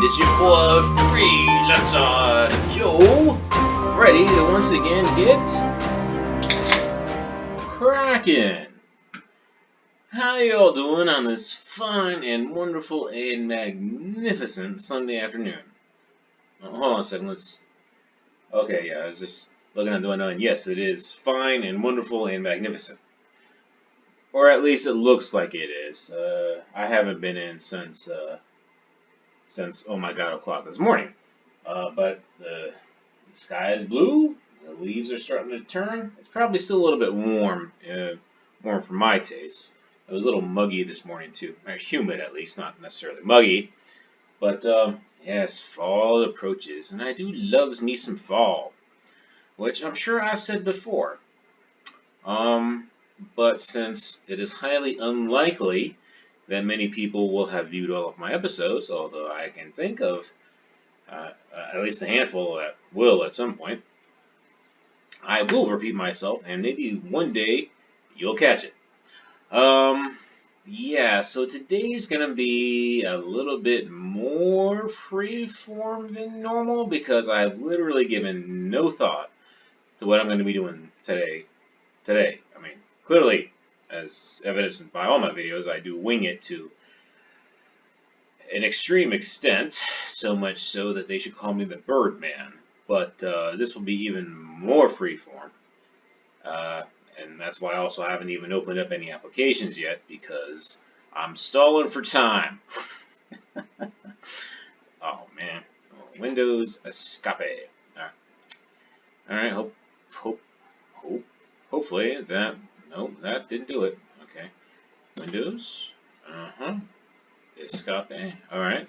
It's your boy Freelancer Joe, ready to once again get cracking. How y'all doing on this fine and wonderful and magnificent Sunday afternoon? Hold on a second, okay, yeah, I was just looking at the window, and yes, it is fine and wonderful and magnificent. Or at least it looks like it is. I haven't been in since oh my god o'clock this morning. But the sky is blue, the leaves are starting to turn. It's probably still a little bit warm, warm for my taste. It was a little muggy this morning too, or humid at least, not necessarily muggy. But yes, fall approaches, and I do loves me some fall, which I'm sure I've said before. But since it is highly unlikely that many people will have viewed all of my episodes, although I can think of at least a handful that will at some point, I will repeat myself, and maybe one day you'll catch it. Yeah, so today's gonna be a little bit more free-form than normal because I've literally given no thought to what I'm going to be doing today. I mean, clearly, as evidenced by all my videos, I do wing it to an extreme extent, so much so that they should call me the Birdman. But this will be even more freeform. And that's why I also haven't even opened up any applications yet, because I'm stalling for time. Oh, man. Windows escape. Alright, hopefully that, nope, that didn't do it. Okay. Windows, escape, alright.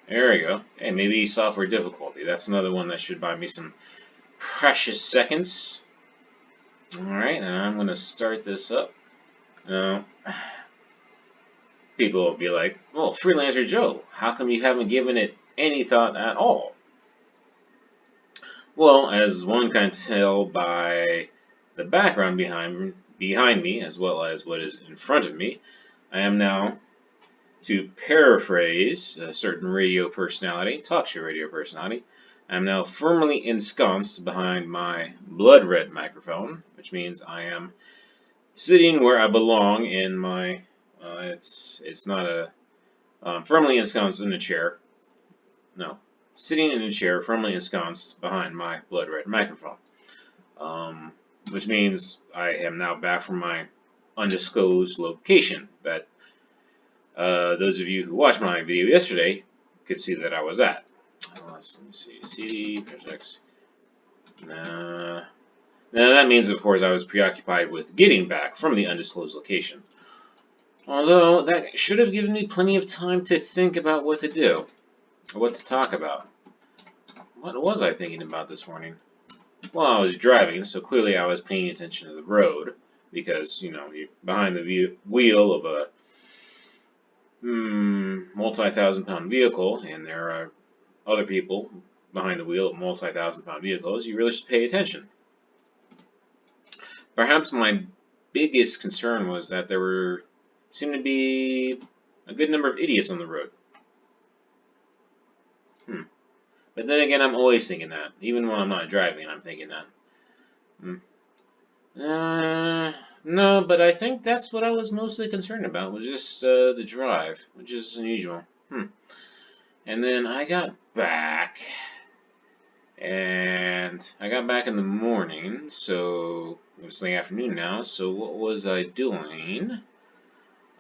There we go. Hey, maybe software difficulty. That's another one that should buy me some precious seconds. Alright, and I'm going to start this up. Now, people will be like, well, Freelancer Joe, how come you haven't given it any thought at all? Well, as one can tell by the background behind me, as well as what is in front of me, I am now, to paraphrase a certain radio personality, talk show radio personality, I am now firmly ensconced behind my blood red microphone, which means I am sitting where I belong in my, it's not a, firmly ensconced in a chair, no, sitting in a chair firmly ensconced behind my blood red microphone, which means I am now back from my undisclosed location that those of you who watched my video yesterday could see that I was at. Let me see, CD, projects. Now that means, of course, I was preoccupied with getting back from the undisclosed location. Although, that should have given me plenty of time to think about what to do, or what to talk about. What was I thinking about this morning? Well, I was driving, so clearly I was paying attention to the road, because, you know, you're behind the wheel of a multi-thousand-pound vehicle, and there are other people behind the wheel of multi-thousand-pound vehicles. You really should pay attention. Perhaps my biggest concern was that there seemed to be a good number of idiots on the road. But then again, I'm always thinking that. Even when I'm not driving, I'm thinking that. No, but I think that's what I was mostly concerned about, was just the drive, which is unusual. And then I got back, and I got back in the morning, so it's the afternoon now, so what was I doing?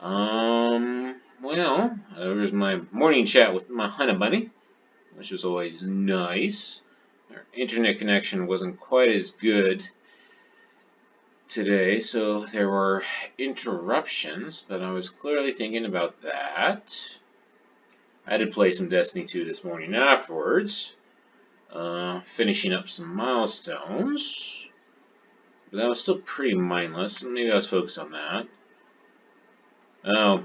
Well, there was my morning chat with my honey bunny, which was always nice. Our internet connection wasn't quite as good today, so there were interruptions, but I was clearly thinking about that. I did play some Destiny 2 this morning afterwards, finishing up some milestones, but that was still pretty mindless, and maybe I was focused on that. Oh,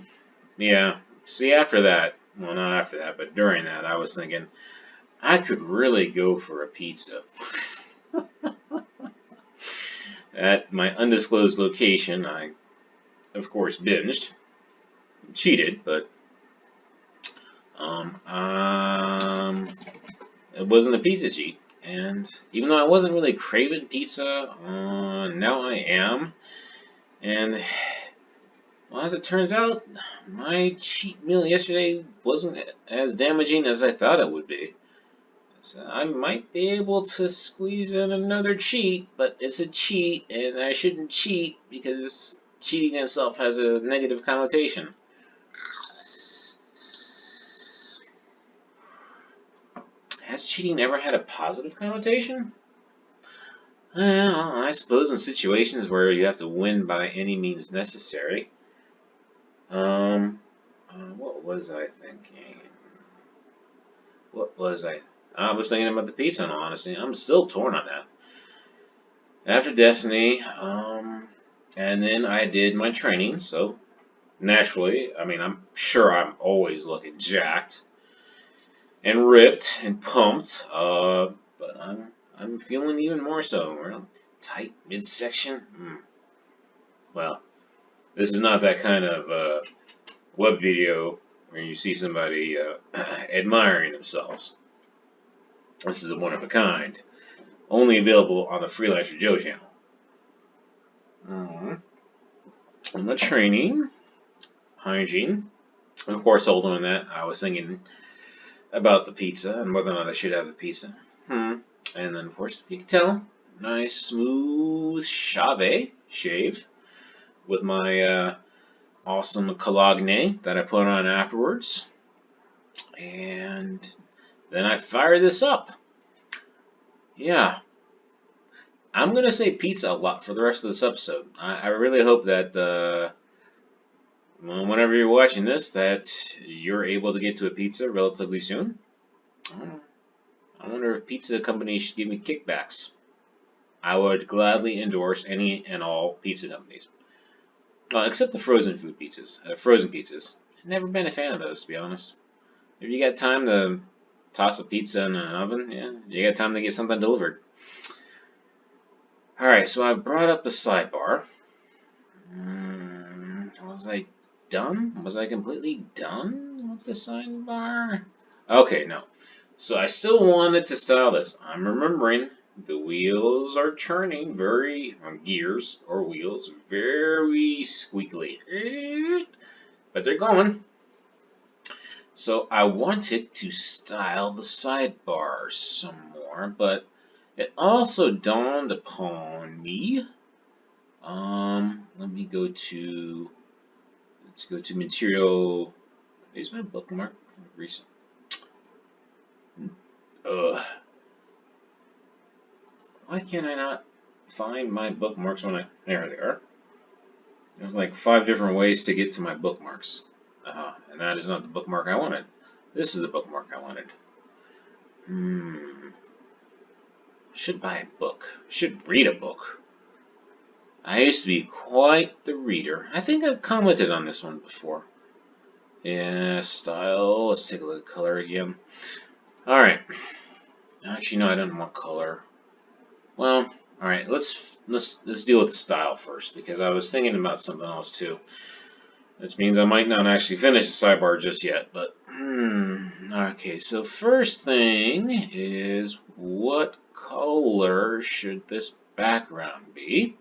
yeah, see, after that, well, not after that, but during that, I was thinking, I could really go for a pizza. At my undisclosed location, I, of course, binged. Cheated, but It wasn't a pizza cheat, and even though I wasn't really craving pizza, now I am. And well, as it turns out, my cheat meal yesterday wasn't as damaging as I thought it would be. So I might be able to squeeze in another cheat, but it's a cheat, and I shouldn't cheat because cheating itself has a negative connotation. Has cheating ever had a positive connotation? Well, I suppose in situations where you have to win by any means necessary. What was I thinking? What was I? I was thinking about the pizza, in all honesty. I'm still torn on that. After Destiny, and then I did my training, so naturally, I mean, I'm sure I'm always looking jacked and ripped and pumped, but I'm feeling even more so. Around tight midsection. Well, this is not that kind of web video where you see somebody admiring themselves. This is a one of a kind, only available on the Freelancer Joe channel. In my training, hygiene, and of course, while doing that, I was thinking about the pizza and whether or not I should have the pizza. And then, of course, you can tell, nice smooth shave with my awesome cologne that I put on afterwards. And then I fire this up. Yeah. I'm going to say pizza a lot for the rest of this episode. I really hope that whenever you're watching this, that you're able to get to a pizza relatively soon. I wonder if pizza companies should give me kickbacks. I would gladly endorse any and all pizza companies. Except the frozen food pizzas. Frozen pizzas. I've never been a fan of those, to be honest. If you got time to toss a pizza in an oven, yeah, you got time to get something delivered. Alright, so I've brought up the sidebar. Was I done? Was I completely done with the sidebar? Okay, no. So I still wanted to style this. I'm remembering the wheels are turning gears or wheels very squeakily. But they're going. So I wanted to style the sidebar some more, but it also dawned upon me. Let me go to, let's go to material. Is my bookmark recent? Why can't I not find my bookmarks when there they are. There's like 5 different ways to get to my bookmarks. And that is not the bookmark I wanted. This is the bookmark I wanted. Should buy a book. Should read a book. I used to be quite the reader. I think I've commented on this one before. Yeah, style. Let's take a look at color again. Alright. Actually, no, I don't want color. Well, alright, let's deal with the style first, because I was thinking about something else too. Which means I might not actually finish the sidebar just yet, but okay, so first thing is, what color should this background be?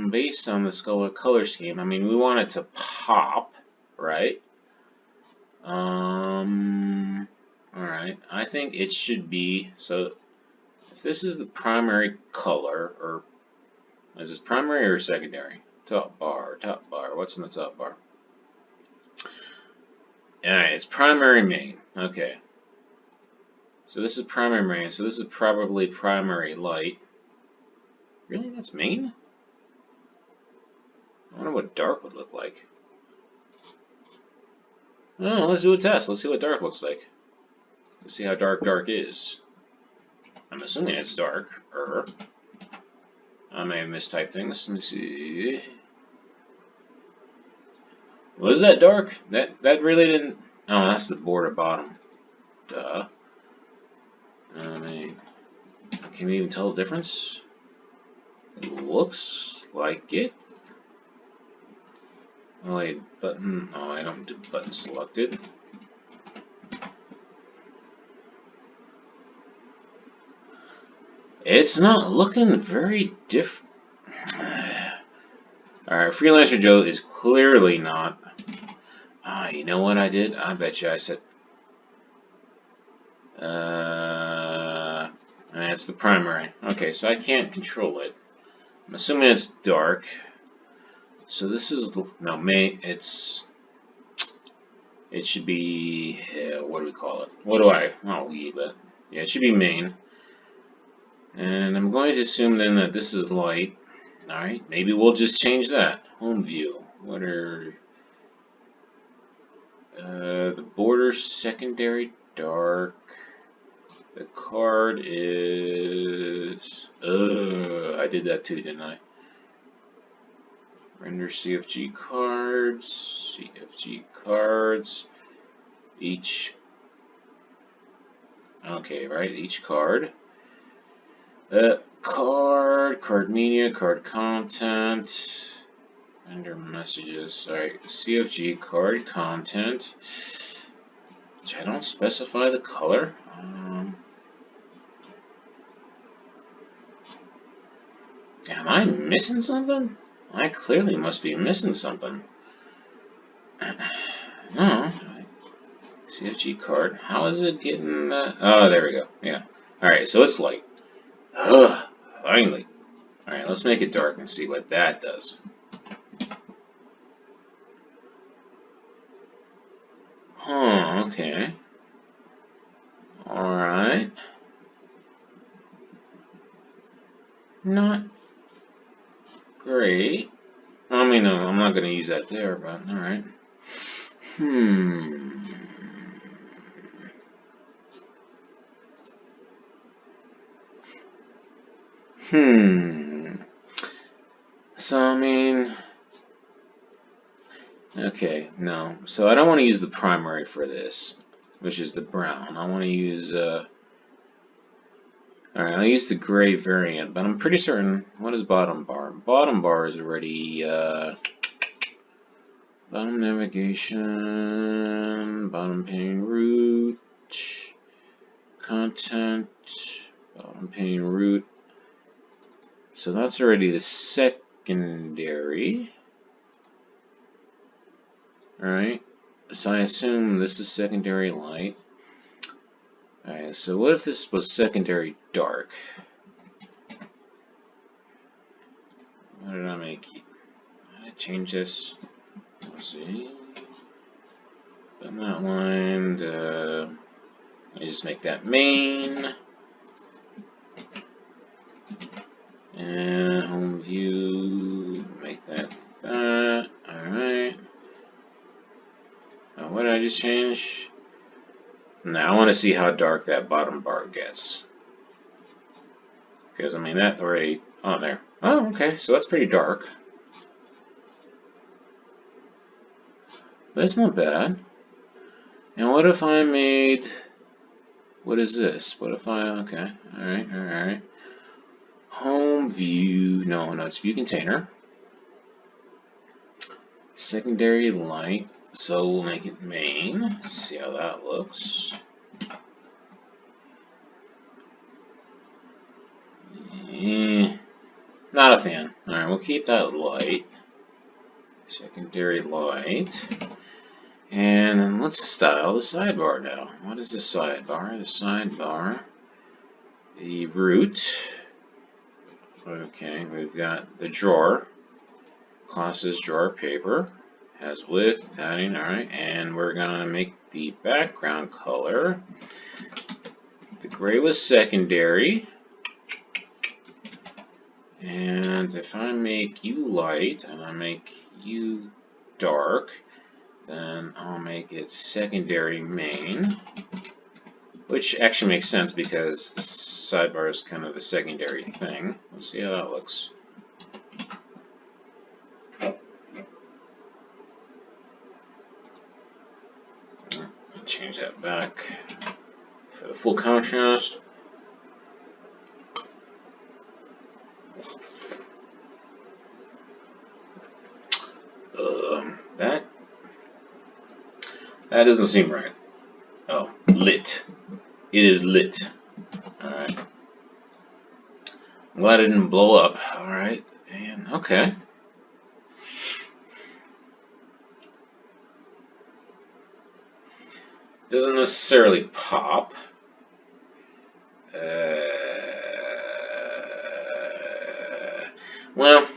Based on this color scheme, I mean, we want it to pop, right? Alright, I think it should be, so if this is the primary color, or is this primary or secondary? Top bar, what's in the top bar? Alright, it's primary main, okay. So this is primary main, so this is probably primary light. Really, that's main? I wonder what dark would look like. Oh, let's do a test, let's see what dark looks like. Let's see how dark is. I'm assuming it's dark. I may have mistyped things. Let me see. Was that dark? That really didn't. Oh, that's the border bottom. Duh. I mean, can we even tell the difference? It looks like it. Wait, button. No, I don't do button selected. It's not looking very different. Alright, Freelancer Joe is clearly not. You know what I did? I bet you I said. That's the primary. Okay, so I can't control it. I'm assuming it's dark. So this is no main. It should be what do we call it? What do I? Oh, but yeah, it should be main. And I'm going to assume then that this is light. All right, maybe we'll just change that. Home view. What are the border secondary dark? The card is. I did that too, didn't I? Render CFG cards. CFG cards. Each. Okay, right. Each card. Card media, card content. Render messages. Alright, CFG card content. Which I don't specify the color. Am I missing something? I clearly must be missing something. No. CFG card. How is it getting that? Oh, there we go. Yeah. Alright, so it's light. Finally. Alright, let's make it dark and see what that does. Okay. Alright. Not great. I mean, no, I'm not going to use that there, but alright. So, I mean... Okay, no. So I don't want to use the primary for this, which is the brown. I want to use... Alright, I'll use the gray variant, but I'm pretty certain... What is bottom bar? Bottom bar is already... bottom navigation, bottom pane root, content, bottom pane root. So that's already the secondary. Alright, so I assume this is secondary light. Alright, so what if this was secondary dark? What did I make? Did I change this? Let's see. On that line, I just make that main. And home view, make that that. Alright. What did I just change? Now I want to see how dark that bottom bar gets. Because, I mean, that already... Oh, there. Oh, okay, so that's pretty dark. But it's not bad. And what if I made... What is this? What if I... Okay, alright. Home view... No, it's view container. Secondary light. So we'll make it main. See how that looks. Not a fan. Alright, we'll keep that light. Secondary light. And let's style the sidebar now. What is the sidebar? The sidebar. The root. Okay, we've got the drawer. Classes drawer paper. Has width, padding, alright. And we're gonna make the background color. The gray was secondary. And if I make you light and I make you dark, then I'll make it secondary main, which actually makes sense because the sidebar is kind of a secondary thing. Let's see how that looks. Change that back for the full contrast. That doesn't seem right. Oh, lit. It is lit. Alright. I'm glad it didn't blow up. Alright. And okay. Doesn't necessarily pop. Well,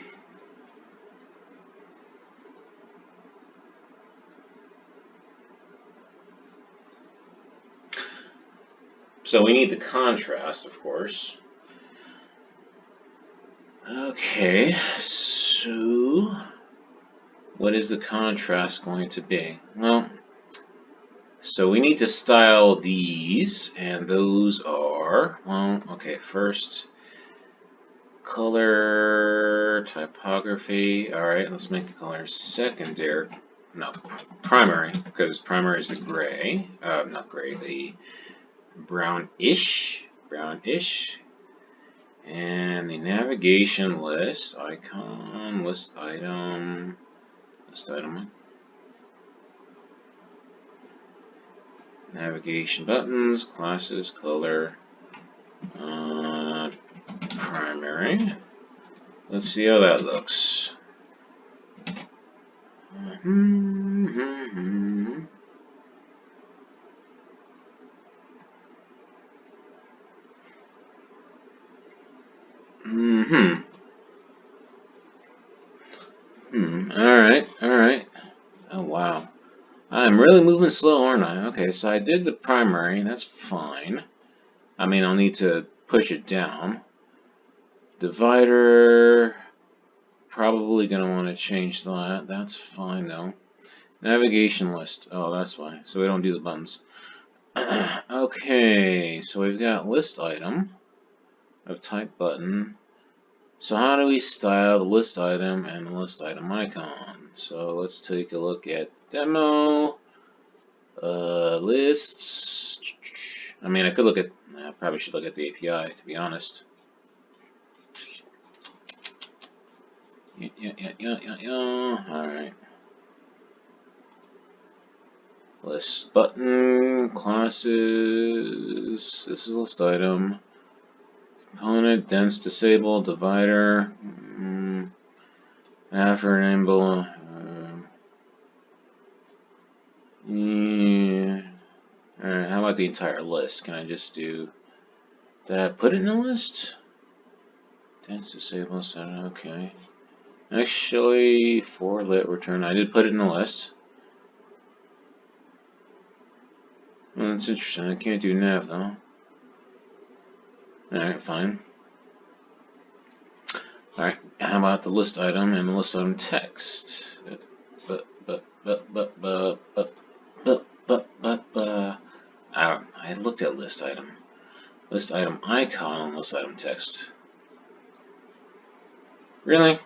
so we need the contrast, of course. Okay, so what is the contrast going to be? Well, so we need to style these, and those are, well, okay, first, color, typography. Alright, let's make the color secondary, no, primary, because primary is the gray, not gray, the brownish, and the navigation list, icon, list item, navigation buttons, classes, color, primary. Let's see how that looks. Alright. Oh, wow. I'm really moving slow, aren't I? Okay, so I did the primary, that's fine. I mean, I'll need to push it down. Divider, probably going to want to change that. That's fine, though. Navigation list. Oh, that's why. So we don't do the buttons. Okay, so we've got list item of type button. So how do we style the list item and the list item icon? So let's take a look at demo, lists. I mean, I could look at, I probably should look at the API, to be honest. Alright. List button, classes, this is list item. Component, dense, disable, divider, after enable, yeah. Alright, how about the entire list? Can I just do, did I put it in a list? Dense, disable, center, okay. Actually, for lit return, I did put it in the list. Well, that's interesting, I can't do nav though. Alright, fine. Alright, how about the list item and the list item text? I looked at list item. List item icon and list item text. Really?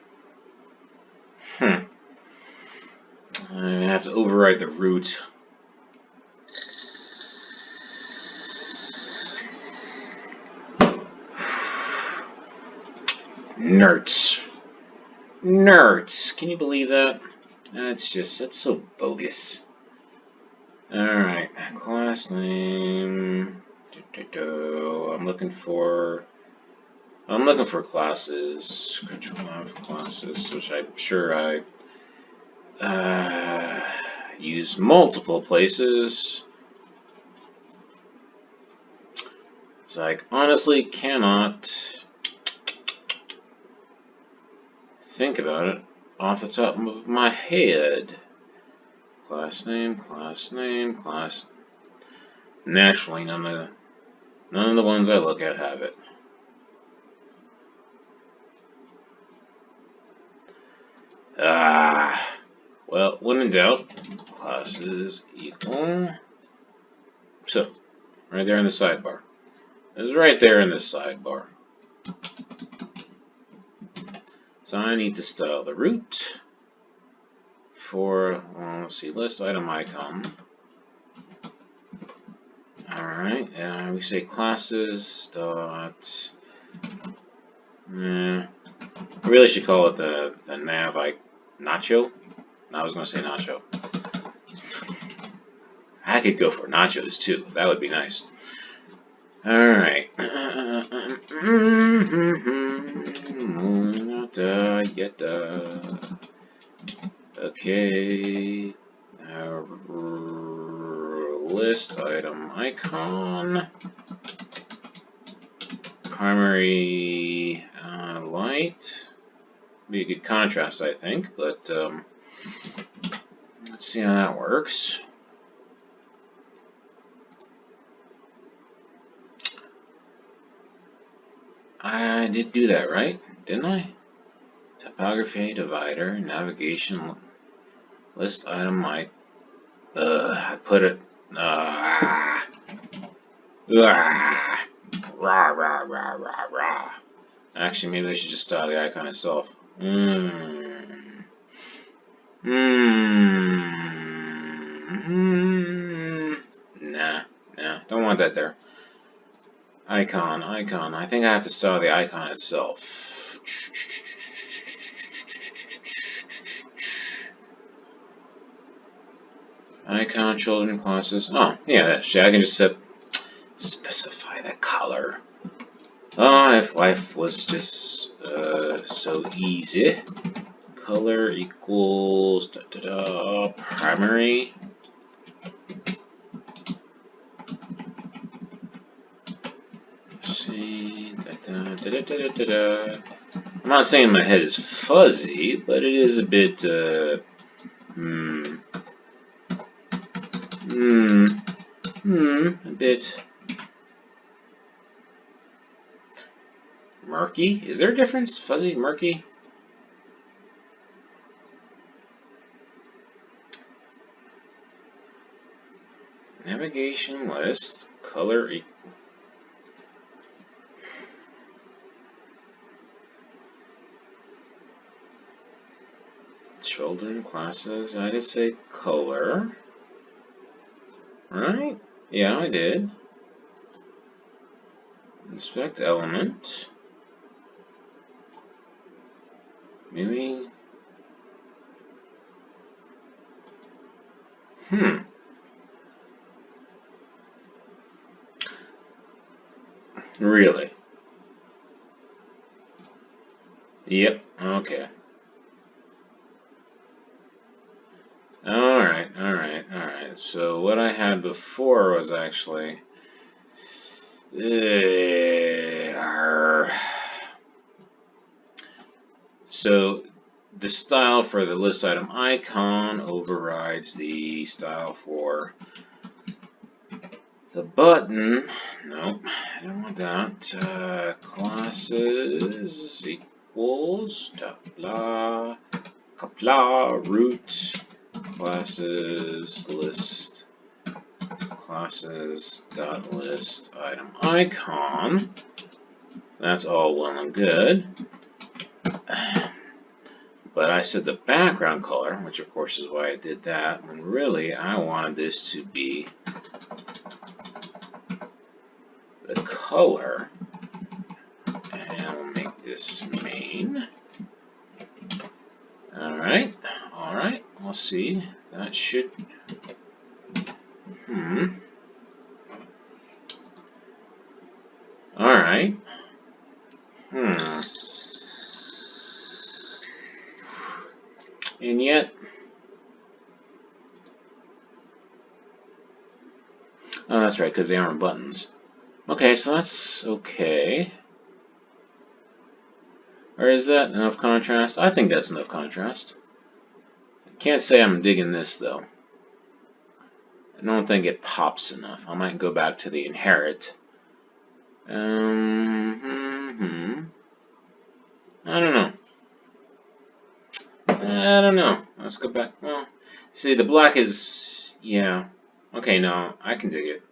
I have to override the root. Nerds. Can you believe that? That's so bogus. Alright, class name. I'm looking for classes. Control F classes, which I'm sure I use multiple places. So I honestly cannot think about it off the top of my head. Class name. Naturally, none of the ones I look at have it. Well, when in doubt, classes equal. So, right there in the sidebar. It's right there in the sidebar. So I need to style the root for, well, let's see, list item icon. Alright, we say classes dot, I really should call it the nav nacho. I was going to say nacho. I could go for nachos too. That would be nice. Alright. Okay. List item icon. Primary light. Be a good contrast, I think, but let's see how that works. I did do that, right? Didn't I? Topography, divider, navigation, list item, I put it, rah, rah, rah, rah, rah. Actually, maybe I should just style the icon itself. Nah, don't want that there. Icon. I think I have to style the icon itself. Icon, children, classes. Oh, yeah, I can just specify the color. Oh, if life was just so easy. Color equals primary. See, I'm not saying my head is fuzzy, but it is a bit a bit murky. Is there a difference? Fuzzy, murky? Navigation list, color children, classes, I did say color. Right? Yeah, I did. Inspect element. Maybe. Really? Yep, okay. Alright. So what I had before was actually so the style for the list item icon overrides the style for the button. Nope, I don't want that. Classes equals blah root classes list classes dot list item icon. That's all well and good. But I said the background color, which of course is why I did that, when really I wanted this to be the color. And I'll make this main. Alright, we'll see. That should... Alright. And yet... Oh, that's right, because they aren't buttons. Okay, so that's okay. Or is that enough contrast? I think that's enough contrast. I can't say I'm digging this, though. I don't think it pops enough. I might go back to the inherit. I don't know. Let's go back. Well, see, the black is... Yeah. Okay, no, I can dig it.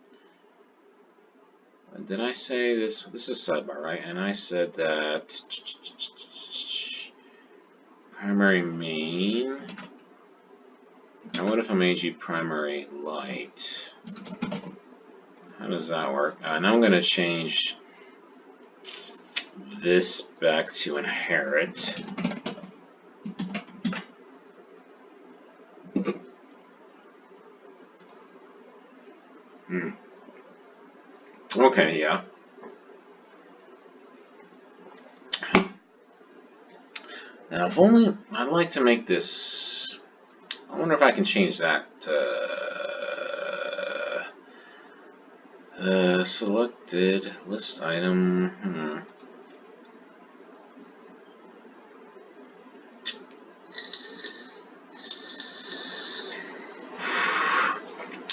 Did I say this? This is sidebar, right? And I said that... Primary main... Now what if I made you primary light? How does that work? Now I'm going to change this back to inherit. Okay, yeah. Now, if only I'd like to make this. I wonder if I can change that. Selected list item.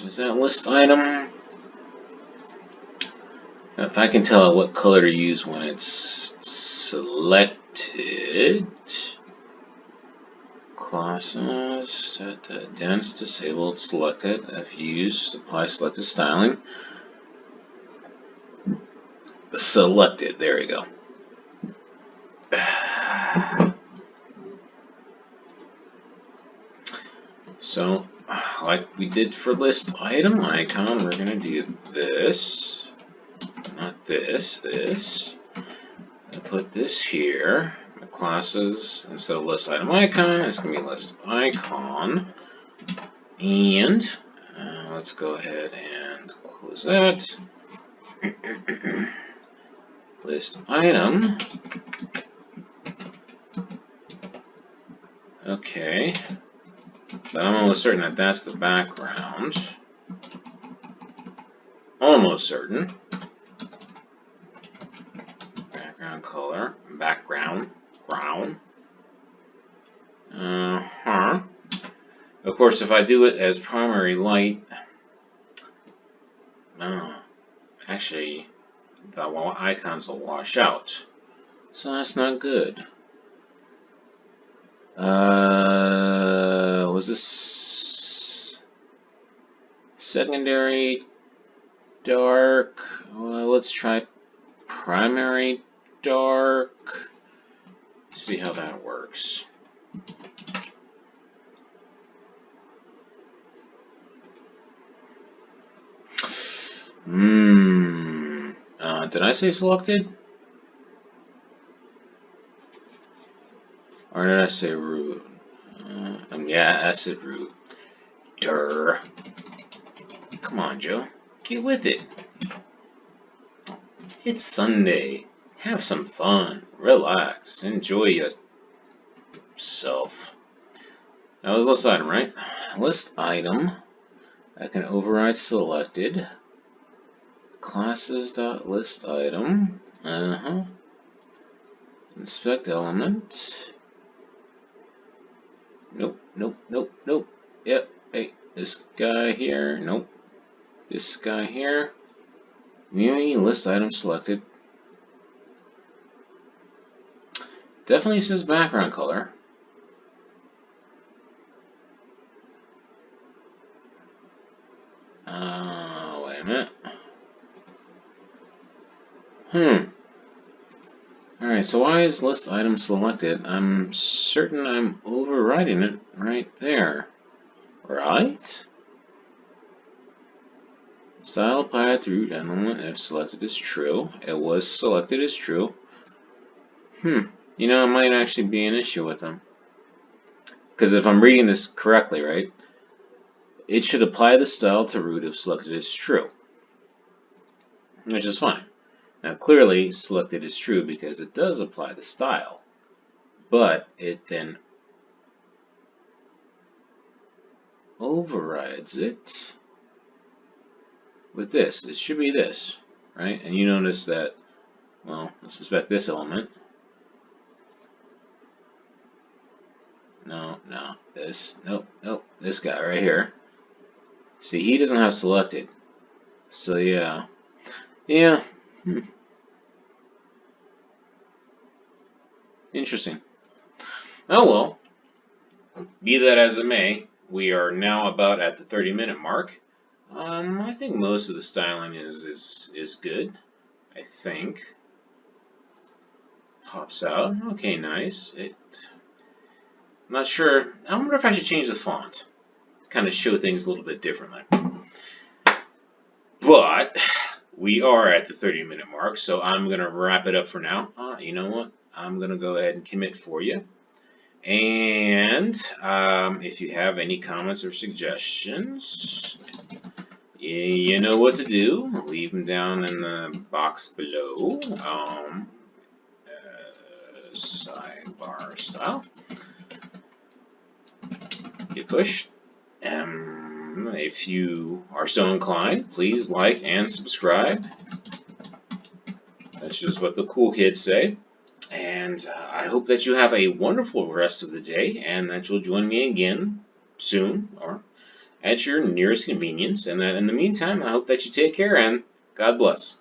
Is that list item? If I can tell what color to use when it's selected. Classes, dense, disabled, selected, if used, apply selected styling. Selected, there we go. So, like we did for list item icon, we're gonna do this, not this, this. I put this here. My classes, instead of list item icon, it's gonna be list icon. And let's go ahead and close that. List item. Okay. But I'm almost certain that that's the background. Almost certain. Background color. Background. Brown. Of course, if I do it as primary light, actually, the icons will wash out. So that's not good. Was this secondary dark? Well, let's try primary dark. See how that works. Did I say selected? Or did I say root? Yeah, I said root. Durr. Come on, Joe. Get with it. It's Sunday. Have some fun. Relax. Enjoy yourself. That was list item, right? List item. I can override selected. Classes.list item. Inspect element. Nope, nope, nope, nope. Yep, hey, this guy here. Nope. This guy here. Viewing list item selected. Definitely says background color. Wait a minute. Alright, so why is list item selected? I'm certain I'm overriding it right there. Right? Style applied to root element if selected is true. It was selected as true. You know, it might actually be an issue with them. Because if I'm reading this correctly, right? It should apply the style to root if selected is true. Which is fine. Now clearly selected is true because it does apply the style. But it then overrides it with this. It should be this, right? And you notice that, well, let's inspect this element. No, this, nope, this guy right here. See, he doesn't have selected. So yeah. Interesting. Oh well. Be that as it may, we are now about at the 30-minute mark. I think most of the styling is good. I think. Pops out. Okay, nice. I'm not sure. I wonder if I should change the font to kind of show things a little bit differently. But we are at the 30-minute mark, so I'm going to wrap it up for now. You know what? I'm going to go ahead and commit for you. And if you have any comments or suggestions, you know what to do. Leave them down in the box below. Sidebar style. Hit push. If you are so inclined, please like and subscribe. That's just what the cool kids say. And I hope that you have a wonderful rest of the day and that you'll join me again soon or at your nearest convenience. And that in the meantime, I hope that you take care and God bless.